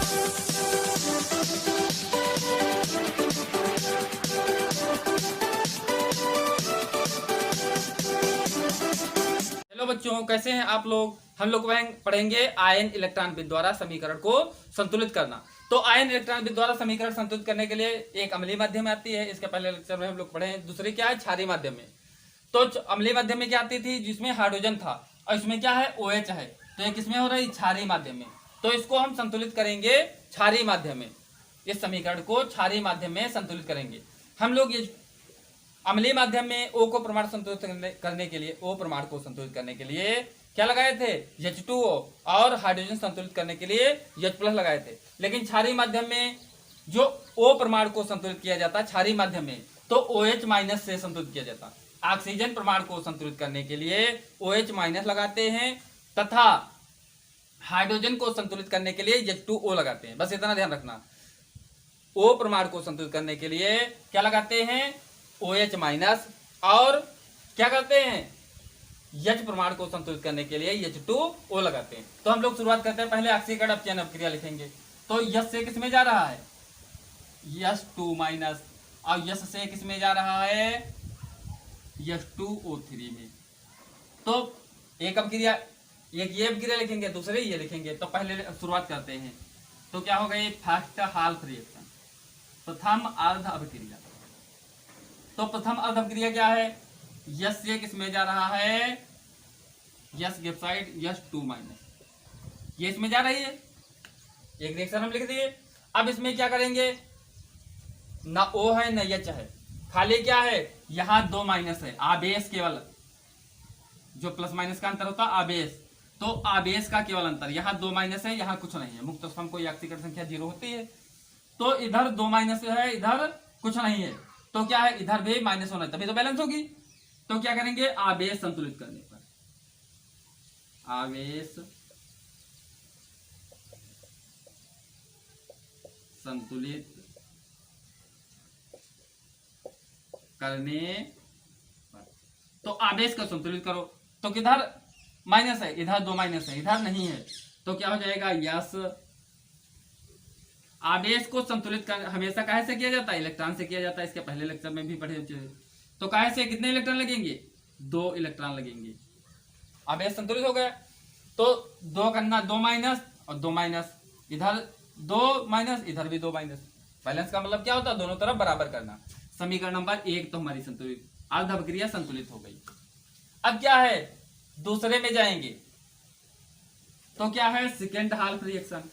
Hello बच्चों, कैसे हैं आप लोग। हम लोग पढ़ेंगे आयन इलेक्ट्रॉन विद्युत द्वारा समीकरण को संतुलित करना। तो आयन इलेक्ट्रॉन विद्युत द्वारा समीकरण संतुलित करने के लिए एक अम्लीय माध्यम आती है। इसके पहले लेक्चर में हम लोग पढ़े हैं। दूसरी क्या है, क्षारीय माध्यम में। तो अम्लीय माध्यम में क्या आती थी, जिसमें हाइड्रोजन था, और इसमें क्या है, OH है। तो ये किसमें हो रही, क्षारीय माध्यम में। तो इसको हम संतुलित करेंगे क्षारीय माध्यम में। इस समीकरण को क्षारीय माध्यम में संतुलित करेंगे हम लोग। ये अम्लीय माध्यम में O को परमाणु संतुलित करने के लिए, O परमाणु को संतुलित करने के लिए क्या लगाए थे, H2O, और हाइड्रोजन संतुलित करने के लिए H+ लगाए थे। लेकिन क्षारीय माध्यम में जो O परमाणु को संतुलित किया जाता है क्षारीय माध्यम में, तो OH- से संतुलित किया जाता है। ऑक्सीजन परमाणु को संतुलित करने के लिए OH- लगाते हैं, तथा हाइड्रोजन को संतुलित करने के लिए H2O लगाते हैं। बस इतना ध्यान रखना। O परमाणु को संतुलित करने के लिए क्या लगाते हैं, OH-, और क्या करते हैं, H परमाणु को संतुलित करने के लिए H2O लगाते हैं। तो हम लोग शुरुआत करते हैं। पहले ऑक्सीकरण अपचयन अपक्रिया लिखेंगे। तो H से किस में जा रहा है, H2-, और H से किस में जा रहा है, H2O3 में। तो एक अपक्रिया, एक ये अपक्रिया लिखेंगे, दूसरे ये लिखेंगे। तो पहले शुरुआत करते हैं। तो क्या हो गई, फर्स्ट हाल्फ रिएक्शन, प्रथम अर्ध अपक्रिया। तो प्रथम अर्ध अपक्रिया क्या है, यस से किसमें जा रहा है, यस ग्रेफाइट H2-, ये इसमें जा रही है। एक रिएक्शन हम लिख दिए। अब इसमें क्या करेंगे, ना O है ना H है, खाली क्या है, यहां 2 माइनस है, आवेश केवल, जो प्लस माइनस का अंतर होता है आवेश। तो आवेश का केवल अंतर, यहाँ 2 माइनस है, यहाँ कुछ नहीं है। मुक्त स्तंभ कोई ऑक्सीकरण संख्या 0 होती है। तो इधर 2 माइनस है, इधर कुछ नहीं है। तो क्या है, इधर भी माइनस होना है, तभी तो बैलेंस होगी। तो क्या करेंगे, आवेश संतुलित करने पर, आवेश संतुलित करने पर, तो आवेश को संतुलित करो। तो किधर माइनस है, इधर 2 माइनस है, इधर नहीं है। तो क्या हो जाएगा, यस। आवेश को संतुलित कर हमेशा काहे से किया जाता है, इलेक्ट्रॉन से किया जाता है। इसके पहले लेक्चर में भी पढ़े चुके। तो काहे से कितने इलेक्ट्रॉन लगेंगे, 2 इलेक्ट्रॉन लगेंगे। आवेश संतुलित हो गया। तो 2 करना, 2 माइनस और 2 माइनस, इधर 2 माइनस, इधर भी 2 माइनस। बैलेंस का मतलब क्या होता है, दोनों तरफ बराबर करना। समीकरण नंबर 1 तो हमारी संतुलित, अर्ध अपक्रिया संतुलित हो गई। अब क्या है, दूसरे में जाएंगे। तो क्या है, सेकेंड हाल्फ रिएक्शन,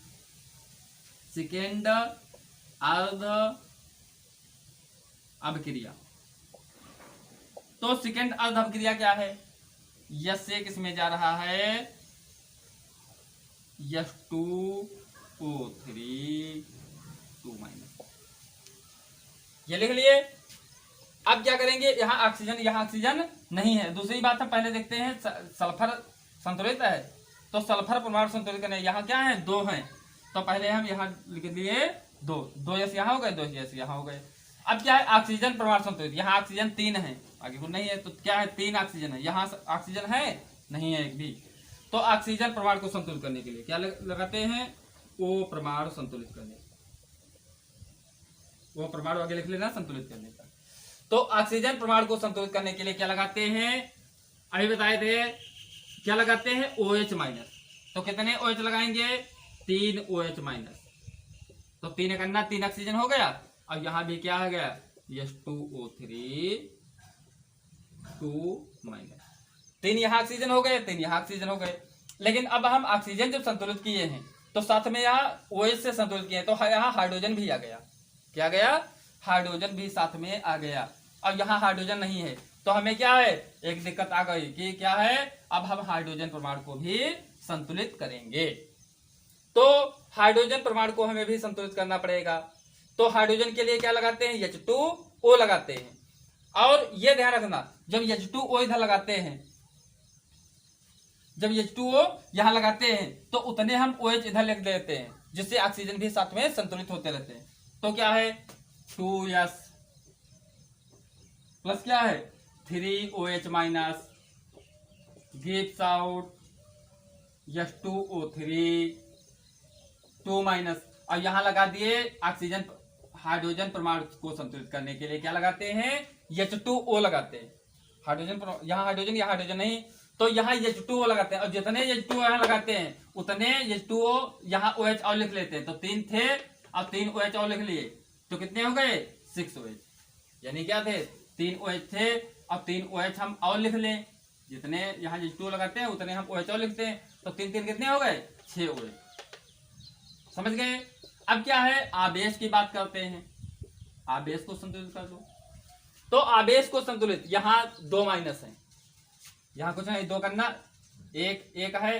सेकेंड अर्ध अपक्रिया। तो सेकेंड अर्ध अपक्रिया क्या है, यस से किसमें जा रहा है, H2O3 2-, ये लिख लिए। अब क्या करेंगे, यहाँ ऑक्सीजन नहीं है। दूसरी बात हम पहले देखते हैं, सल्फर संतुलित है। तो सल्फर परमाणु संतुलित करने, यहाँ क्या है, 2 हैं। तो पहले हम यहाँ लिख दिए 2 यस यहाँ हो गए, 2 यस यहाँ हो गए। अब क्या है, ऑक्सीजन परमाणु संतुलित, यहाँ ऑक्सीजन 3 है, आगे कुछ नहीं है। तो क्या है, 3 ऑक्सीजन है, यहाँ ऑक्सीजन है नहीं है एक भी। तो ऑक्सीजन परमाणु को संतुलित करने के लिए क्या लगाते हैं, O परमाणु संतुलित करने, वो परमाणु आगे लिख लेना, संतुलित करने का। तो ऑक्सीजन परमाणु को संतुलित करने के लिए क्या लगाते हैं, अभी बताए थे, क्या लगाते हैं, OH-। तो कितने OH लगाएंगे, 3 OH-। तो 3 करना, 3 ऑक्सीजन हो गया। अब यहां भी क्या हो गया, H2O3 2-। 3 यहाँ ऑक्सीजन हो गए, 3 यहाँ ऑक्सीजन हो गए। लेकिन अब हम ऑक्सीजन जब संतुलित किए हैं, तो साथ में यहाँ OH से संतुलित किए हैं, तो यहाँ हाइड्रोजन भी आ गया। क्या गया, हाइड्रोजन भी साथ में आ गया। अब यहाँ हाइड्रोजन नहीं है, तो हमें क्या है, एक दिक्कत आ गई कि क्या है, अब हम हाइड्रोजन परमाणु को भी संतुलित करेंगे। तो हाइड्रोजन परमाणु को हमें भी संतुलित करना पड़ेगा। तो हाइड्रोजन के लिए क्या लगाते हैं, H2O लगाते हैं। और ये ध्यान रखना, जब H2O इधर लगाते हैं, जब H2O यहां लगाते हैं, तो उतने हम OH इधर लिख देते हैं, जिससे ऑक्सीजन भी साथ में संतुलित होते रहते हैं। तो क्या है, 2s प्लस क्या है, 3OH- गिव्स आउट H2O3 2-। और यहाँ लगा दिए ऑक्सीजन हाइड्रोजन परमाणु को संतुलित करने के लिए क्या लगाते हैं, H2O लगाते हैं। हाइड्रोजन, यहाँ हाइड्रोजन नहीं, तो यहाँ H2O लगाते हैं, और जितने H2O यहाँ लगाते हैं उतने H2O यहाँ OH और लिख लेते हैं। तो 3 थे और 3 OH और लिख लिए, तो कितने हो गए 6 OH। यानी क्या थे, 3 OH थे और 3 OH हम और लिख लें, जितने यहाँ H2O लगाते हैं उतने हम OH और लिखते हैं, तो 3 3 कितने हो गए 6 OH। समझ गए। अब क्या है, आवेश की बात करते हैं। आवेश को संतुलित कर दो, तो आवेश को संतुलित, यहाँ 2 माइनस है, यहाँ कुछ नहीं, 2 करना, एक है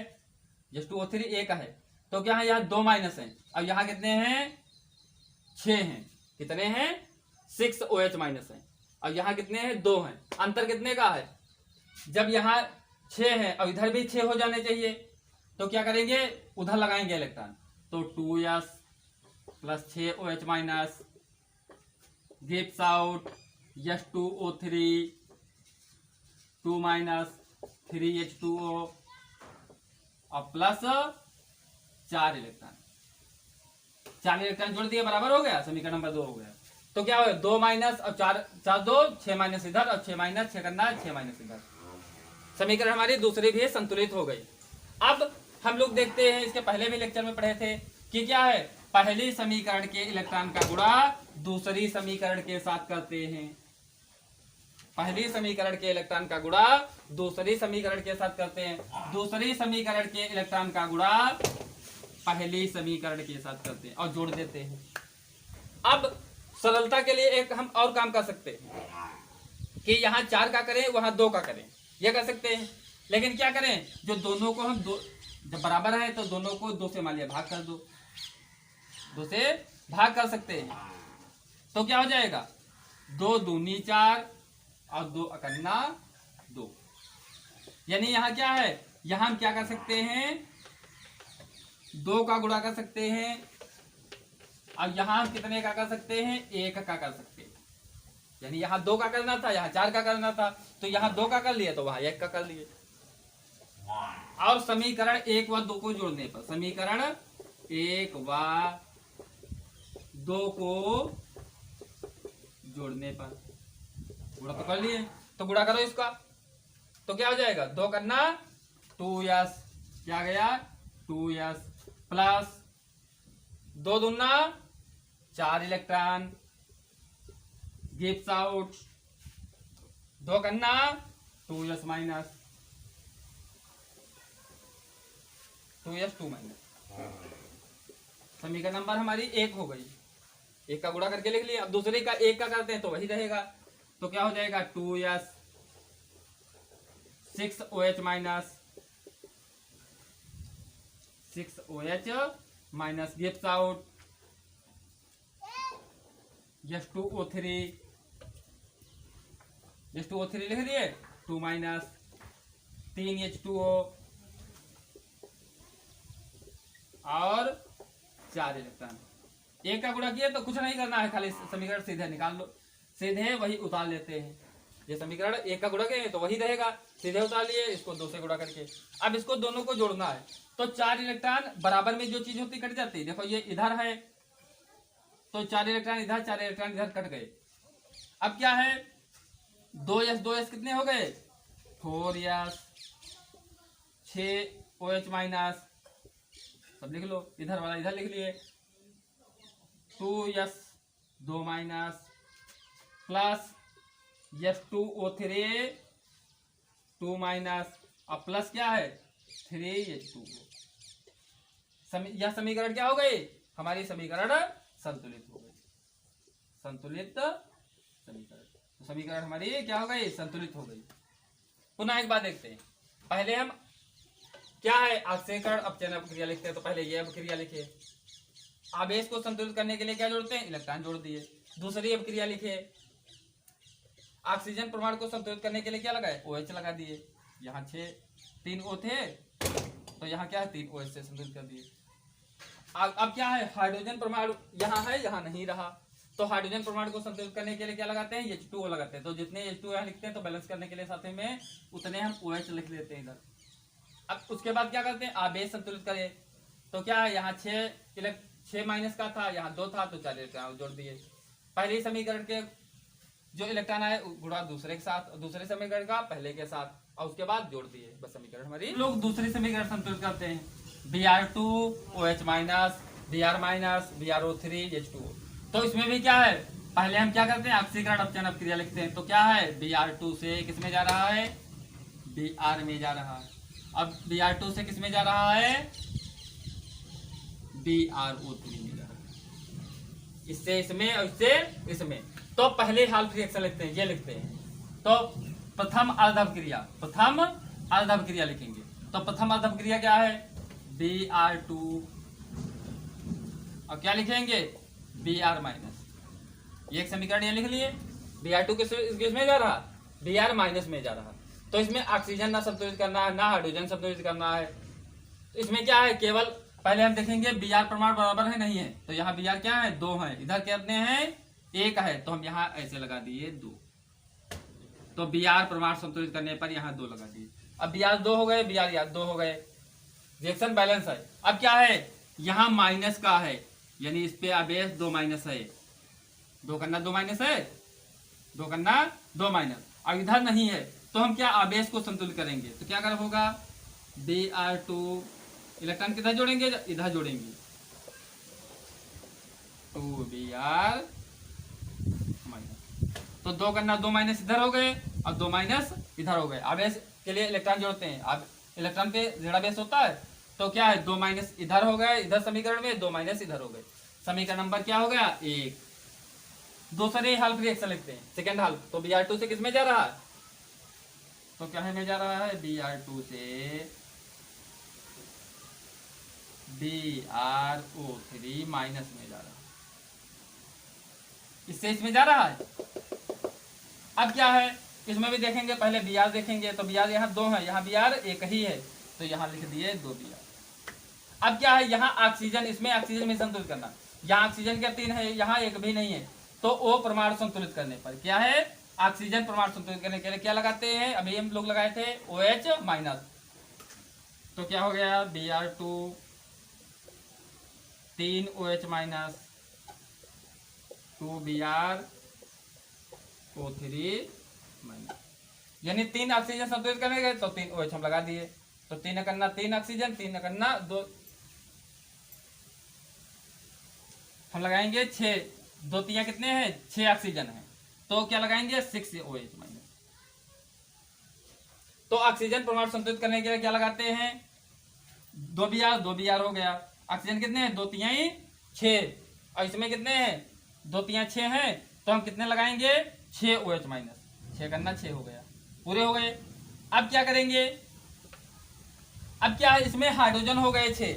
H2O3 एक है, तो क्या है यहाँ 2 माइनस है। अब यहाँ कितने हैं 6 हैं, कितने हैं 6 OH माइनस है, और यहाँ कितने हैं 2 हैं। अंतर कितने का है, जब यहाँ 6 है और इधर भी 6 हो जाने चाहिए, तो क्या करेंगे उधर लगाएंगे इलेक्ट्रॉन, तो 2s plus 6 OH minus gives out H2O3 2 minus 3H2O और प्लस 4 इलेक्ट्रॉन। 4 इलेक्ट्रॉन जोड़ दिए, बराबर हो गया, समीकरण नंबर 2 हो गया। तो क्या हो 2 माइनस और 4 2 6 माइनस इधर और 6 माइनस 6 करना 6 माइनस इधर। समीकरण हमारी दूसरी भी संतुलित हो गई। अब हम लोग देखते हैं, इसके पहले भी लेक्चर में पढ़े थे कि क्या है, पहली समीकरण के इलेक्ट्रॉन का गुणा दूसरी समीकरण के साथ करते हैं। पहली समीकरण के इलेक्ट्रॉन का गुणा दूसरी समीकरण के साथ करते हैं, दूसरी समीकरण के इलेक्ट्रॉन का गुणा पहली समीकरण के साथ करते हैं और जोड़ देते हैं। अब सरलता के लिए एक हम और काम कर सकते हैं कि यहाँ 4 का करें वहां 2 का करें, ये कर सकते हैं। लेकिन क्या करें, जो दोनों को हम जब बराबर है तो दोनों को 2 से मान लिया भाग कर दो, 2 से भाग कर सकते हैं, तो क्या हो जाएगा 2 दूनी 4 और 2 अकन्ना 2। यानी यहाँ क्या है, यहाँ हम क्या कर सकते हैं 2 का गुणा कर सकते हैं, और यहाँ हम कितने का कर सकते हैं 1 का कर सकते हैं। यानी यहाँ 2 का करना था, यहाँ 4 का करना था, तो यहाँ 2 का कर लिए तो वहां 1 का कर लिए। और समीकरण 1 व 2 को जोड़ने पर, समीकरण 1 व 2 को जोड़ने पर गुणा तो कर लिए, तो गुणा करो इसका, तो क्या हो जाएगा 2 करना 2s, क्या गया 2s प्लस 2 दूना 4 इलेक्ट्रॉन गिव्स आउट 2 करना 2s माइनस 2s 2 माइनस। समीकरण नंबर हमारी 1 हो गई, 1 का गुणा करके लिख लिया। अब दूसरे का 1 का करते हैं तो वही रहेगा, तो क्या हो जाएगा 2s 6 OH minus 6 OH minus gives out H2O3 लिख दिए 2 माइनस 3H2O और 4 इलेक्ट्रॉन। 1 का गुणा किया तो कुछ नहीं करना है, खाली समीकरण सीधे निकाल लो, सीधे वही उतार लेते हैं। ये समीकरण 1 का गुणा किए तो वही रहेगा, सीधे उतार लिए इसको 2 से गुणा करके। अब इसको दोनों को जोड़ना है, तो 4 इलेक्ट्रॉन बराबर में जो चीज होती कट जाती है। देखो ये इधर है तो 4 इलेक्ट्रॉन इधर 4 इलेक्ट्रॉन इधर कट गए। अब क्या है 2s कितने हो गए 4s 6 OH माइनस, सब लिख लो, इधर वाला इधर लिख लिए 2s 2 minus plus H2O3 2 minus और प्लस क्या है 3H2O। यह समीकरण क्या हो गई हमारी, समीकरण संतुलित हो गई, संतुलित समीकरण। तो समीकरण हमारी क्या हो गई संतुलित हो गई। पुनः एक बात देखते हैं, पहले हम क्या है आक्षेपण अपचयन अभिक्रिया लिखते हैं, तो पहले ये अभिक्रिया लिखिए। आवेश को संतुलित करने के लिए क्या जोड़ते हैं इलेक्ट्रॉन जोड़ दिए। दूसरी अभिक्रिया लिखिए, ऑक्सीजन परमाणु को संतुलित करने के लिए क्या लगाए OH लगा दिए। यहाँ 3 O थे तो यहाँ क्या है 3 OH से संतुलित कर दिए। अब क्या है हाइड्रोजन परमाणु यहाँ है यहाँ नहीं रहा, तो हाइड्रोजन परमाणु को संतुलित करने के लिए क्या लगाते हैं H2O लगाते हैं। तो जितने H2O यहाँ लिखते हैं तो बैलेंस करने के लिए साथ में उतने हम OH लिख लेते हैं इधर। अब उसके बाद क्या करते हैं आवेश संतुलित करें, तो क्या है यहाँ 6 माइनस का था, यहाँ 2 था, तो 4 इलेक्ट्रॉन जोड़ दिए। पहले समीकरण के जो इलेक्ट्रॉन आए गुणा दूसरे के साथ, दूसरे समीकरण का पहले के साथ, और उसके बाद जोड़ दिए, बस समीकरण हमारी। लोग दूसरी समीकरण संतुलित करते हैं, Br2 OH minus, Br minus, BrO3 H2O। तो इसमें भी क्या है, पहले हम क्या करते हैं, ऑक्सीकरण अपचयन अपक्रिया लिखते हैं। तो क्या है, Br2 से किस में जा रहा है, Br में जा रहा है। अब Br2 से किस में जा रहा है, BrO3 में जा रहा है। इससे इसमें और इससे इसमें। तो पहले हाल्फ रिएक्शन लिखते हैं, ये लिखते हैं। तो प्रथम अर्धव क्रिया लिखेंगे। तो प्रथम अर्धव क्रिया क्या है, Br2, और क्या लिखेंगे, Br माइनस। ये एक समीकरण ये लिख लिए। Br2 किसमें जा रहा, Br माइनस में जा रहा। तो इसमें ऑक्सीजन ना संतुलित करना है, ना हाइड्रोजन संतुलित करना है। तो इसमें क्या है, केवल पहले हम देखेंगे Br प्रमाण बराबर है नहीं है। तो यहाँ Br क्या है, 2 है, इधर कितने हैं, 1 है। तो हम यहाँ ऐसे लगा दिए 2। तो Br प्रमाण संतुलित करने पर यहाँ 2 लगा दिए। अब Br 2 हो गए, Br याद 2 हो गए, रिएक्शन बैलेंस है। अब क्या है, यहाँ माइनस का है, यानी इस पे आवेश 2 माइनस है, 2 करना 2 माइनस है, 2 करना 2 माइनस। अब इधर नहीं है, तो हम क्या आवेश को संतुलित करेंगे। तो क्या कर होगा, Br2 इलेक्ट्रॉन किधर जोड़ेंगे, इधर जोड़ेंगे, 2Br माइनस। तो 2 करना 2 माइनस इधर हो गए, और 2 माइनस इधर हो गए। आवेश के लिए इलेक्ट्रॉन जोड़ते हैं, अब इलेक्ट्रॉन पे ऋणावेश होता है। तो क्या है, 2 माइनस इधर हो गए, इधर समीकरण में 2 माइनस इधर हो गए। समीकरण नंबर क्या हो गया, 1। दूसरे हाल्फ रिएक्शन लिखते हैं, सेकेंड हाल्फ। तो Br2 से किस में जा रहा है, तो क्या है में जा रहा है, Br2 से BrO3 माइनस में जा रहा है, इससे इसमें जा रहा है। अब क्या है, इसमें भी देखेंगे, पहले Br देखेंगे। तो Br यहाँ 2 है, यहाँ Br 1 ही है, तो यहाँ लिख दिए 2Br। अब क्या है, यहाँ ऑक्सीजन, इसमें ऑक्सीजन में संतुलित करना। यहाँ ऑक्सीजन क्या 3 है, यहाँ 1 भी नहीं है। तो O परमाणु संतुलित करने पर क्या है, ऑक्सीजन परमाणु संतुलित करने के लिए क्या लगाते हैं, अभी हम लोग लगाए थे OH माइनस। तो क्या हो गया, Br2 3 OH minus, 2Br O3 minus, यानी 3 ऑक्सीजन संतुलित करने गए, तो 3 OH हम लगा दिए। तो 3 करना 3 ऑक्सीजन, 3 करना 2, हम लगाएंगे 6, 2 3 कितने हैं, 6 ऑक्सीजन है। तो क्या लगाएंगे, 6 OH माइनस। तो ऑक्सीजन परमाणु संतुलित करने के लिए क्या लगाते हैं, 2Br हो गया। ऑक्सीजन कितने हैं, 2 3 6, और इसमें कितने हैं, 2 3 6 हैं। तो हम कितने लगाएंगे, 6 OH माइनस। 6 करना 6 हो गया, पूरे हो गए। अब क्या करेंगे, अब क्या है, इसमें हाइड्रोजन हो गए 6,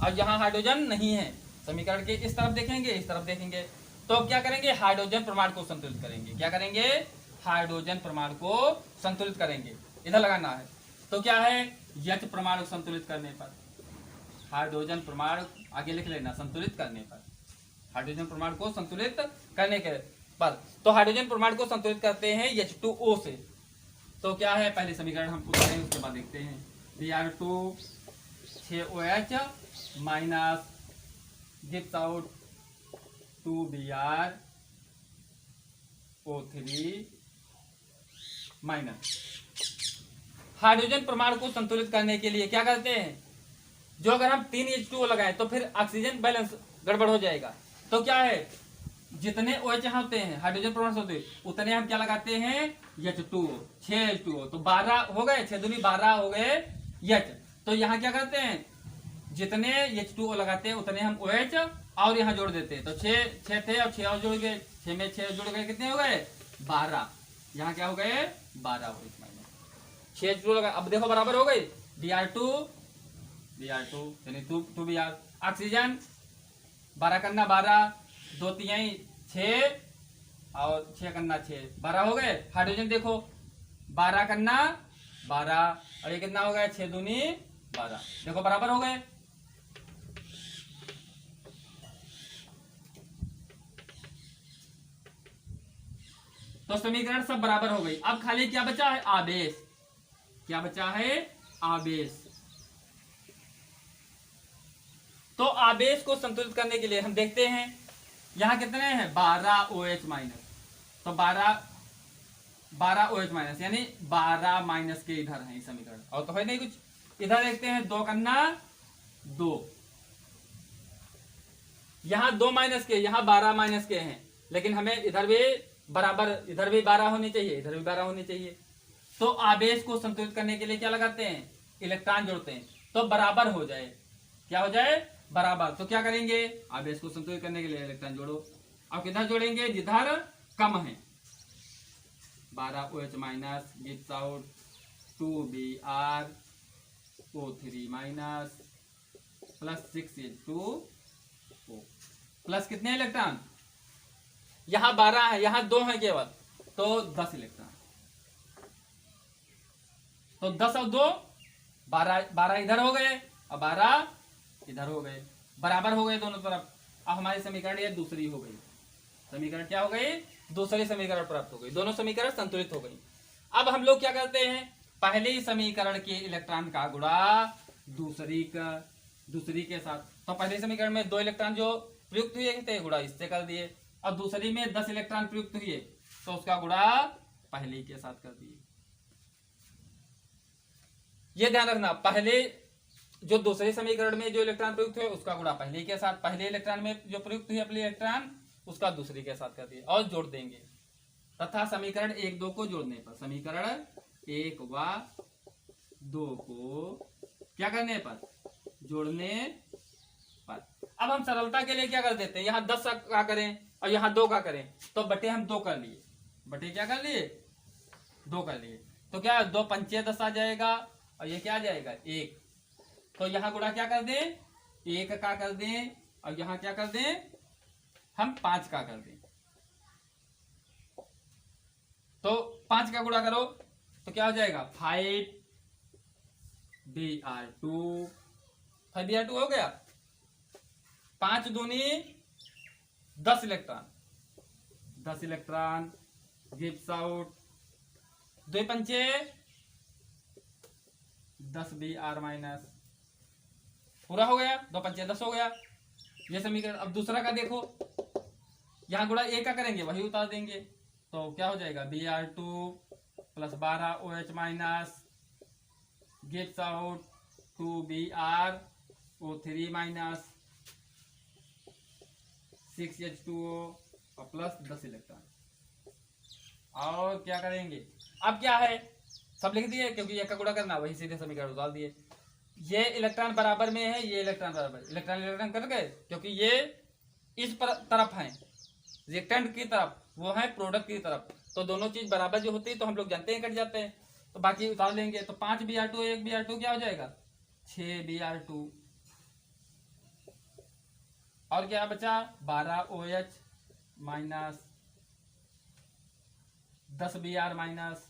और यहाँ हाइड्रोजन नहीं है। समीकरण के इस तरफ देखेंगे, इस तरफ देखेंगे। तो अब क्या करेंगे, हाइड्रोजन परमाणु को संतुलित करेंगे। क्या करेंगे, हाइड्रोजन परमाणु को संतुलित करेंगे, इधर लगाना है। तो क्या है, H परमाणु संतुलित करने पर, हाइड्रोजन परमाणु आगे लिख लेना, संतुलित करने पर, हाइड्रोजन परमाणु को संतुलित करने के पर। तो हाइड्रोजन परमाणु को संतुलित करते हैं H2O से। तो क्या है, पहले समीकरण हम उतारें, उसके बाद देखते हैं। Br2 6 OH minus gives out 2Br O3 minus. Hydrogen परमाणु को संतुलित करने के लिए क्या करते हैं, जो अगर हम 3 H2O लगाएं तो फिर ऑक्सीजन बैलेंस गड़बड़ हो जाएगा। तो क्या है, जितने OH यहाँ होते हैं, हाइड्रोजन परमाणु होते हैं, उतने हम क्या लगाते हैं, H2O, 6 H2O। तो 12 हो गए, 6 दूनी 12 हो गए H। तो यहाँ क्या करते हैं, जितने H2O लगाते हैं उतने हम OH और यहाँ जोड़ देते हैं। तो 6 थे और 6 और जोड़ गए, 6 में 6 जुड़ गए, कितने हो गए, 12। यहाँ क्या हो गए, 12 OH माइनस 6 H2O लगा। अब देखो बराबर हो गई, Br2 यानी 2Br। ऑक्सीजन 12 करना 12, 2 3 6, और 6 करना 6, 12 हो गए। हाइड्रोजन देखो, 12 करना 12, और ये कितना हो गया, 6 दूनी 12। देखो बराबर हो गए। तो समीकरण सब बराबर हो गई। अब खाली क्या बचा है, आवेश। क्या बचा है, आवेश। तो आवेश को संतुलित करने के लिए हम देखते हैं यहाँ कितने हैं 12 OH माइनस, तो 12 OH माइनस यानी 12 माइनस के इधर है समीकरण, और तो है नहीं कुछ। इधर देखते हैं 2 कन्ना 2, यहाँ 2 माइनस के, यहाँ 12 माइनस के हैं, लेकिन हमें इधर भी बराबर, इधर भी 12 होनी चाहिए, इधर भी 12 होनी चाहिए। तो आवेश को संतुलित करने के लिए क्या लगाते हैं, इलेक्ट्रॉन जोड़ते हैं, तो बराबर हो जाए, क्या हो जाए बराबर। तो क्या करेंगे, आवेश को संतुलित करने के लिए इलेक्ट्रॉन जोड़ो। अब किधर जोड़ेंगे, जिधर कम है। 12 OH minus gives out 2Br O3 minus plus 6H2O plus कितने इलेक्ट्रॉन, यहाँ 12 है, यहाँ 2 है केवल, तो 10 इलेक्ट्रॉन। तो 10 और 2 12 इधर हो गए और 12 इधर हो गए, बराबर हो गए दोनों तरफ। अब हमारी समीकरण ये दूसरी हो गई, समीकरण क्या हो गई, दूसरी समीकरण प्राप्त हो गई, दोनों समीकरण संतुलित हो गई। अब हम लोग क्या करते हैं, पहले समीकरण के इलेक्ट्रॉन का गुणा दूसरी के साथ। तो पहले समीकरण में 2 इलेक्ट्रॉन जो प्रयुक्त हुए थे गुणा इससे कर दिए, और दूसरी में 10 इलेक्ट्रॉन प्रयुक्त हुए तो उसका गुणा पहले के साथ कर दिए। ये ध्यान रखना, पहले जो दूसरे समीकरण में जो इलेक्ट्रॉन प्रयुक्त हुए उसका गुणा पहले के साथ, पहले इलेक्ट्रॉन में जो प्रयुक्त हुए अपने इलेक्ट्रॉन उसका दूसरी के साथ कर दिए और जोड़ देंगे। तथा समीकरण 1 2 को जोड़ने पर, समीकरण 1 व 2 को क्या करने पर, जोड़ने पर। अब हम सरलता के लिए क्या कर देते हैं, यहाँ 10 का करें और यहाँ 2 का करें, तो बटे हम 2 कर लिए, बटे क्या कर लिए 2 कर लिए, तो क्या 2 पंचे 10 आ जाएगा और ये क्या आ जाएगा 1। तो यहाँ गुणा क्या कर दें, 1 का कर दें, और यहाँ क्या कर दें हम 5 का कर दें। तो 5 का गुणा करो तो क्या हो जाएगा 5Br2 हो गया। 5 दूनी 10 इलेक्ट्रॉन, 10 इलेक्ट्रॉन गिव्स आउट 2 पंचे 10 Br माइनस, पूरा हो गया, 2 पंचे 10 हो गया ये समीकरण। अब दूसरा का देखो, यहां गुणा 1 का करेंगे वही उतार देंगे, तो क्या हो जाएगा Br2 plus 12 OH minus gives out 2BrO3 minus 6H2O और प्लस 10 इलेक्ट्रॉन। और क्या करेंगे, अब क्या है सब लिख दिए, क्योंकि एक का गुणा करना वही सीधे समीकरण उतार दिए। ये इलेक्ट्रॉन बराबर में है, ये इलेक्ट्रॉन बराबर, इलेक्ट्रॉन कर गए, क्योंकि ये इस तरफ है रिएक्टेंट की तरफ, वो है प्रोडक्ट की तरफ, तो दोनों चीज बराबर जो होती है तो हम लोग जानते हैं कट जाते हैं, तो बाकी उतार लेंगे। तो 5 Br2 1 Br2 क्या हो जाएगा 6 Br2, और क्या बचा 12 OH minus 10 Br minus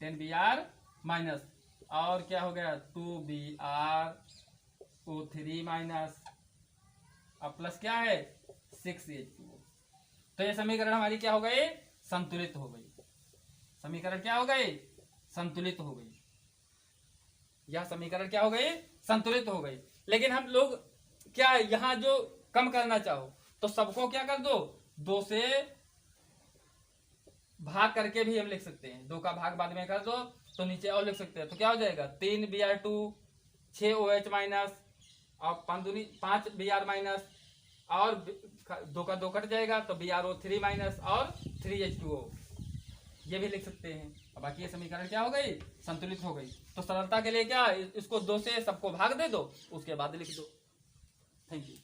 10 Br minus, और क्या हो गया 2 Br O3 माइनस, अब प्लस क्या है 6H2O। तो ये समीकरण हमारी क्या हो गई, संतुलित हो गई। समीकरण क्या हो गई, संतुलित हो गई। यह समीकरण क्या हो गई, संतुलित हो गई। लेकिन हम लोग क्या यहाँ जो कम करना चाहो तो सबको क्या कर दो, 2 से भाग करके भी हम लिख सकते हैं, 2 का भाग बाद में कर दो तो नीचे और लिख सकते हैं। तो क्या हो जाएगा 3 Br2 6 OH माइनस और 5 Br माइनस, और 2 का 2 कट जाएगा तो BrO3 माइनस और 3H2O, ये भी लिख सकते हैं। अब बाकी ये समीकरण क्या हो गई, संतुलित हो गई। तो सरलता के लिए क्या, इसको 2 से सबको भाग दे दो, उसके बाद लिख दो। Thank you.